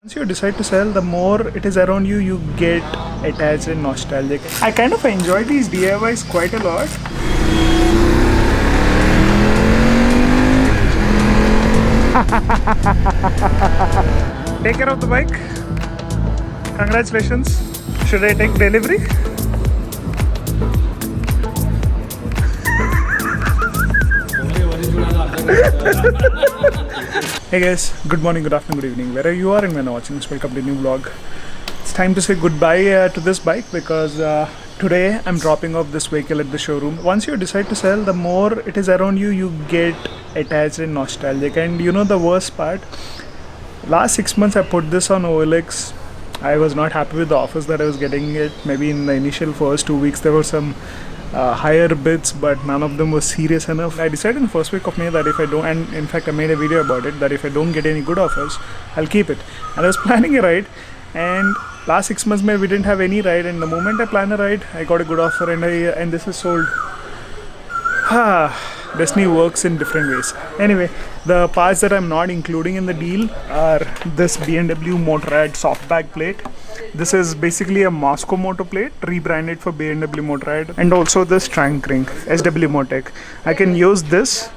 Once you decide to sell, the more it is around you, you get attached and nostalgic. I kind of enjoy these DIYs quite a lot. Take care of the bike. Congratulations. Should I take delivery? Hey guys, good morning, good afternoon, good evening, wherever you are and when you're watching this, welcome to a new vlog. It's time to say goodbye to this bike because today I'm dropping off this vehicle at the showroom. Once you decide to sell, the more it is around you, you get attached and nostalgic. And you know the worst part? Last 6 months I put this on OLX. I was not happy with the offers that I was getting it. Maybe in the initial first 2 weeks there were some higher bids, but none of them was serious enough. I decided in the first week of May that if I don't, and in fact I made a video about it, that if I don't get any good offers, I'll keep it. And I was planning a ride, and last 6 months we didn't have any ride, and the moment I plan a ride, I got a good offer, and this is sold. Destiny works in different ways. Anyway, the parts that I'm not including in the deal are this BMW Motorrad softback plate. This is basically a Moscow motor plate rebranded for BMW Motorrad, and also this trunk ring SW Motec. I can use this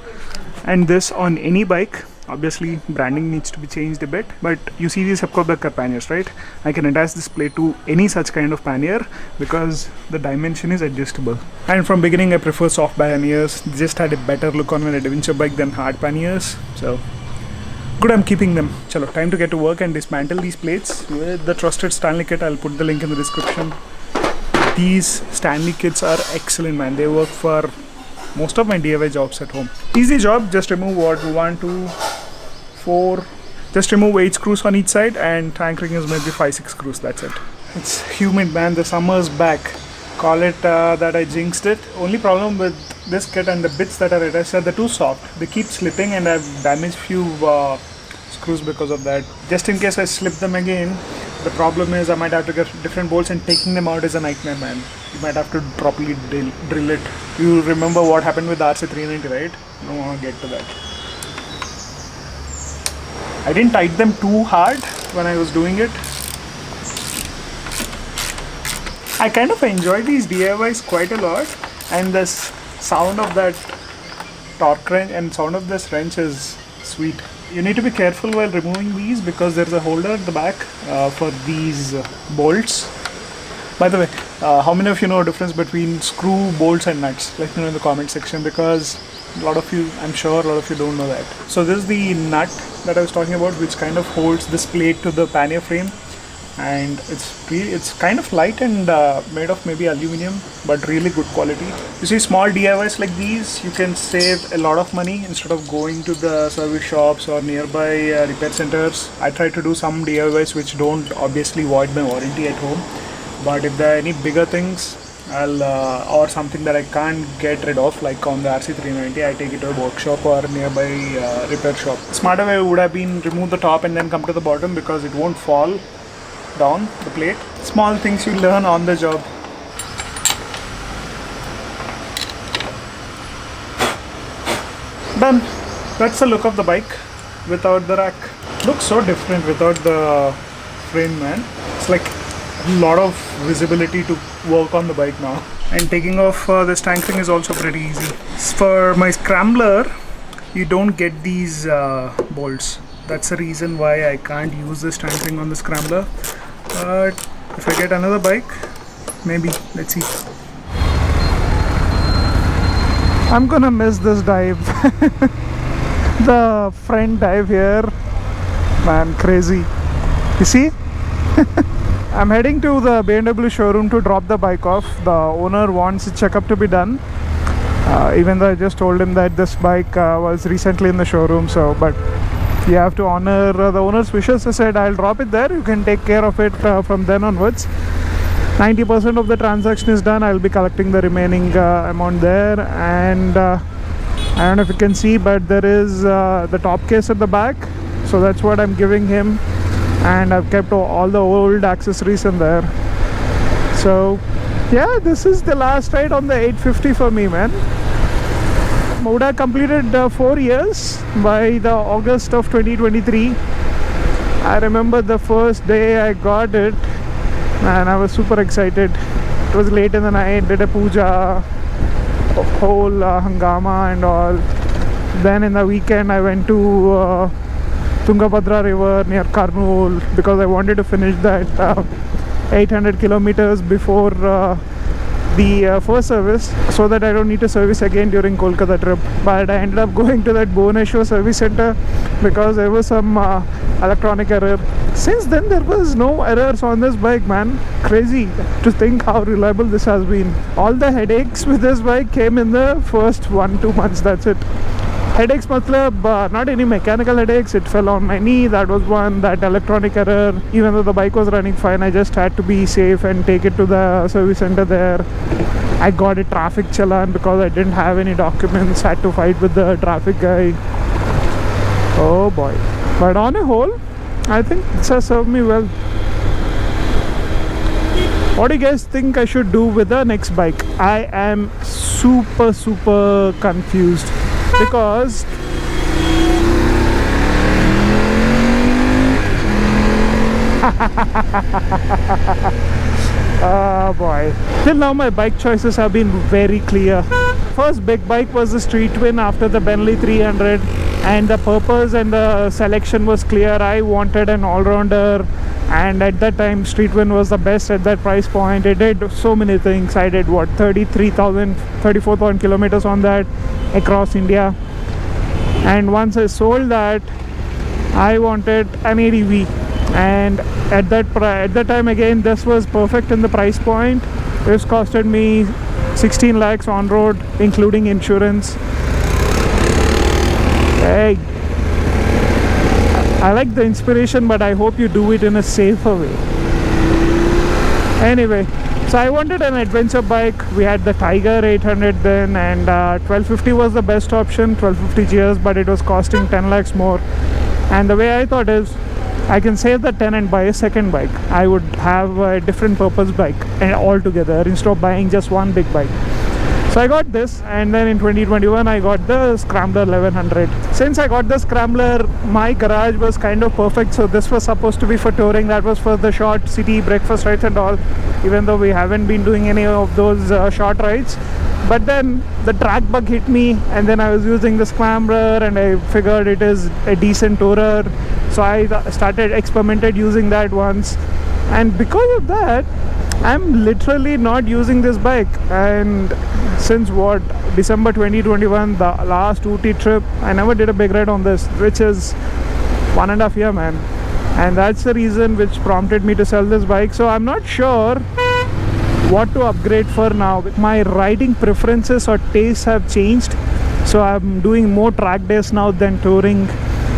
and this on any bike. Obviously branding needs to be changed a bit, but you see these Hepcobacker panniers, right? I can attach this plate to any such kind of pannier because the dimension is adjustable. And from beginning I prefer soft panniers. They just had a better look on an adventure bike than hard panniers, so good, I'm keeping them. Chalo, time to get to work and dismantle these plates with the trusted Stanley kit. I'll put the link in the description. These Stanley kits are excellent, man. They work for most of my DIY jobs at home. Easy job, just remove what? 1, 2, 4. Just remove 8 screws on each side, and tank ring is maybe 5, 6 screws. That's it. It's humid, man. The summer's back. Call it that I jinxed it. Only problem with this kit and the bits that are attached are they're too soft. They keep slipping, and I've damaged few screws because of that. Just in case I slip them again, the problem is I might have to get different bolts, and taking them out is a nightmare, man. You might have to properly drill it. You remember what happened with the RC390, right? I don't want to get to that. I didn't tighten them too hard when I was doing it. I kind of enjoy these DIYs quite a lot, and this sound of that torque wrench and sound of this wrench is sweet. You need to be careful while removing these because there's a holder at the back for these bolts. By the way, how many of you know the difference between screw, bolts and nuts? Let me know in the comment section, because a lot of you, I'm sure a lot of you don't know that. So this is the nut that I was talking about, which kind of holds this plate to the pannier frame, and it's kind of light and made of maybe aluminum, but really good quality. You see, small DIYs like these, you can save a lot of money instead of going to the service shops or nearby repair centers. I try to do some DIYs which don't obviously void my warranty at home, but if there are any bigger things, I'll or something that I can't get rid of, like on the RC390, I take it to a workshop or nearby repair shop. Smarter way would have been remove the top and then come to the bottom, because it won't fall down the plate. Small things you learn on the job. Done. That's the look of the bike without the rack. Looks so different without the frame, man. It's like a lot of visibility to work on the bike now. And taking off this tank ring is also pretty easy. For my scrambler, you don't get these bolts. That's the reason why I can't use this tank ring on the scrambler. But if I get another bike, maybe. Let's see. I'm gonna miss this dive. The front dive here, man, crazy. You see? I'm heading to the BMW showroom to drop the bike off. The owner wants a checkup to be done. Even though I just told him that this bike was recently in the showroom, so but you have to honor the owner's wishes. I said I'll drop it there, you can take care of it from then onwards. 90% of the transaction is done. I'll be collecting the remaining amount there, and I don't know if you can see, but there is the top case at the back, so that's what I'm giving him, and I've kept all the old accessories in there. So yeah, this is the last ride on the 850 for me, man. Would have completed 4 years by the August of 2023. I remember the first day I got it, and I was super excited. It was late in the night, did a puja, a whole hangama and all. Then in the weekend I went to Tungabhadra river near Kurnool because I wanted to finish that 800 kilometers before the first service, so that I don't need to service again during Kolkata trip. But I ended up going to that Bhubaneswar service center because there was some electronic error. Since then there was no errors on this bike, man. Crazy to think how reliable this has been. All the headaches with this bike came in the first 1-2 months, that's it. Headaches matlab, not any mechanical headaches. It fell on my knee, that was one. That electronic error, even though the bike was running fine, I just had to be safe and take it to the service center there. I got a traffic challan because I didn't have any documents, had to fight with the traffic guy. Oh boy. But on a whole, I think this has served me well. What do you guys think I should do with the next bike? I am super confused because oh boy, till now my bike choices have been very clear. First big bike was the Street Twin after the Bentley 300, and the purpose and the selection was clear. I wanted an all-rounder, and at that time Street Twin was the best at that price point. It did so many things. I did what, 34,000 kilometers on that across India. And once I sold that, I wanted an ADV, and at that time again this was perfect in the price point. This costed me 16 lakhs on road including insurance. Hey, I like the inspiration, but I hope you do it in a safer way. Anyway, so I wanted an adventure bike. We had the Tiger 800 then, and 1250 was the best option, 1250 GS, but it was costing 10 lakhs more. And the way I thought is, I can save the 10 and buy a second bike. I would have a different purpose bike and altogether instead of buying just one big bike. So I got this, and then in 2021 I got the Scrambler 1100. Since I got the Scrambler, my garage was kind of perfect, so this was supposed to be for touring. That was for the short city breakfast rides and all, even though we haven't been doing any of those short rides. But then the track bug hit me, and then I was using the Scrambler and I figured it is a decent tourer, so I experimented using that once, and because of that I'm literally not using this bike. And since what, December 2021, the last Ooty trip, I never did a big ride on this, which is 1.5 years, man. And that's the reason which prompted me to sell this bike. So I'm not sure what to upgrade for now. My riding preferences or tastes have changed, so I'm doing more track days now than touring,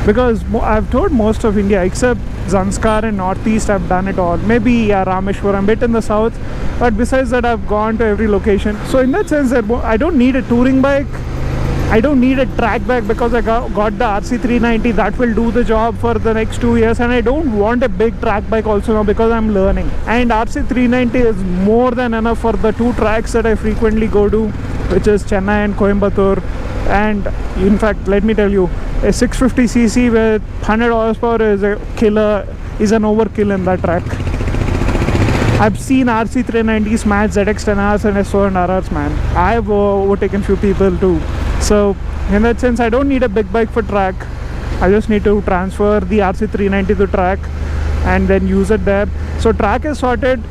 because I've toured most of India except Zanskar and Northeast. I've done it all. Maybe Rameshwaram, a bit in the south, but besides that I've gone to every location. So in that sense, I don't need a touring bike, I don't need a track bike, because I got the RC390 that will do the job for the next 2 years, and I don't want a big track bike also now because I'm learning. And RC390 is more than enough for the 2 tracks that I frequently go to, which is Chennai and Coimbatore. And in fact, let me tell you, a 650cc with 100 horsepower is a killer, is an overkill in that track. I've seen RC390 smash ZX10Rs and S400Rs, man. I've overtaken few people too. So in that sense, I don't need a big bike for track. I just need to transfer the RC390 to track and then use it there. So track is sorted,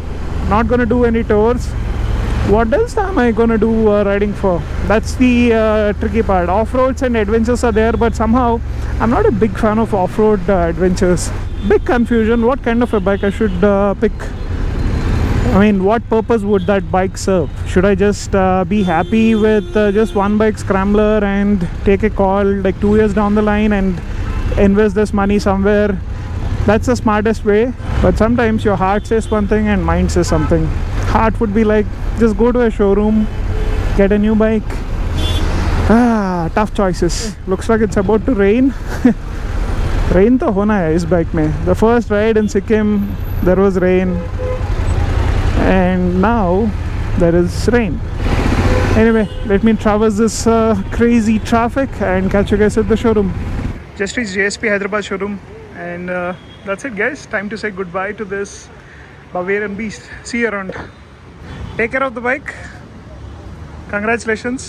not going to do any tours. What else am I going to do riding for? That's the tricky part. Off-roads and adventures are there, but somehow I'm not a big fan of off-road adventures. Big confusion, what kind of a bike I should pick. I mean, what purpose would that bike serve? Should I just be happy with just one bike, Scrambler, and take a call like 2 years down the line and invest this money somewhere? That's the smartest way. But sometimes your heart says one thing and mind says something. Heart would be like, just go to a showroom, get a new bike. Tough choices. Looks like it's about to rain. Rain to hona hai is bike mein. The first ride in Sikkim, there was rain, and now there is rain. Anyway, let me traverse this crazy traffic and catch you guys at the showroom. Just reached JSP Hyderabad showroom, and that's it, guys. Time to say goodbye to this Bavarian beast. See you around. Take care of the bike. Congratulations.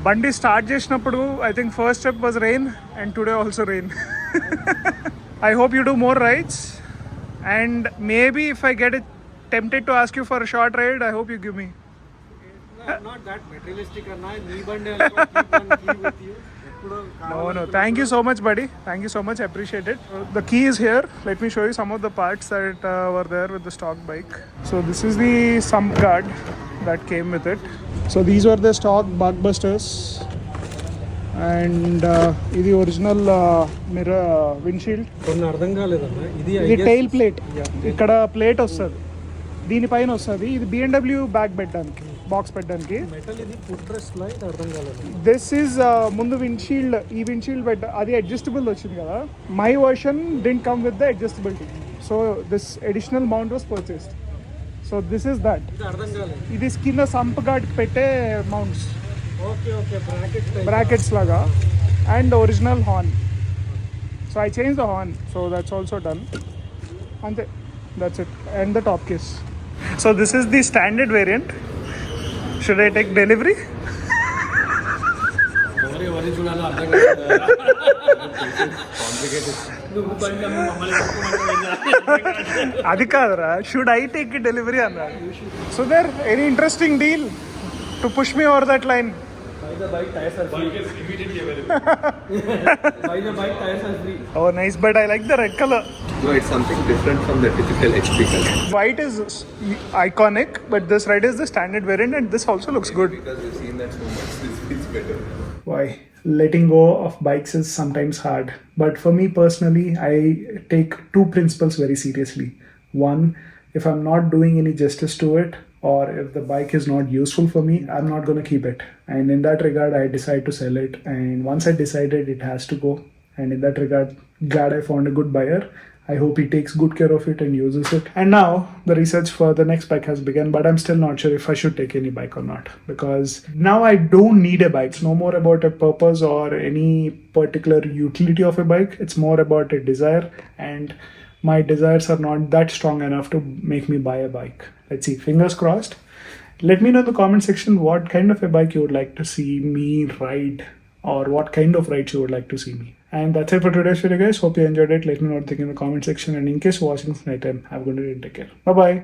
Bandi start చేసినప్పుడు I think first step was rain and today also rain. I hope you do more rides, and maybe if I get it tempted to ask you for a short ride, I hope you give me. I'm not that materialistic or not. Knee bande also keep one key with you. No. Thank you so much, buddy. Thank you so much. I appreciate it. The key is here. Let me show you some of the parts that were there with the stock bike. So this is the sump guard that came with it. So these were the stock busters. And ఇది original mirror windshield. కొన్ని అర్థం కాలేదన్న. ఇది tile plate. ఇక్కడ plate వస్తుంది, దీనిపైన వస్తుంది. ఇది BMW back పెట్టడానికి, బాక్స్ పెట్టడానికి. మెటల్ ఇది ఫుట్ రెస్ట్ లా, ఇది అర్థం కాలేదు. దిస్ ఈజ్ ముందు విండ్షీల్డ్, ఈ విండ్షీల్డ్ అది అడ్జస్టబుల్ వచ్చింది కదా. My version didn't come with the adjustability, so this additional mount was purchased. So this is that. ఇది అర్థం కాలేదు. ఇది కింద సంప్ గార్డ్ పెట్టే మౌంట్స్, ఓకే బ్రాకెట్స్ లాగా. And original horn. So I change the horn, so that's also done. అంతే, that's it. And the top case. So this is the standard variant. Should I take delivery? అది కాదురా, should I take delivery అన్నాడు. So there any interesting deal to push me over that line? Buy the bike, tires are free. Bike is immediately available. Buy the bike, tires are free. Oh, nice, but I like the red color. No, it's something different from the typical HP color. White is iconic, but this red is the standard variant, and this also looks good. Because we've seen that so much, this feels better. Why? Letting go of bikes is sometimes hard. But for me personally, I take two principles very seriously. One, if I'm not doing any justice to it, or if the bike is not useful for me, I'm not going to keep it. And in that regard, I decide to sell it. And once I decided, it has to go. And in that regard, glad I found a good buyer. I hope he takes good care of it and uses it. And now the research for the next bike has begun, but I'm still not sure if I should take any bike or not, because now I don't need a bike. It's no more about a purpose or any particular utility of a bike. It's more about a desire, and my desires are not that strong enough to make me buy a bike. Let's see, fingers crossed. Let me know in the comment section what kind of a bike you would like to see me ride, or what kind of rides you would like to see me. And that's it for today's video, guys. Hope you enjoyed it. Let me know what you think in the comment section. And in case you're watching this night time, have a good day and take care. Bye bye.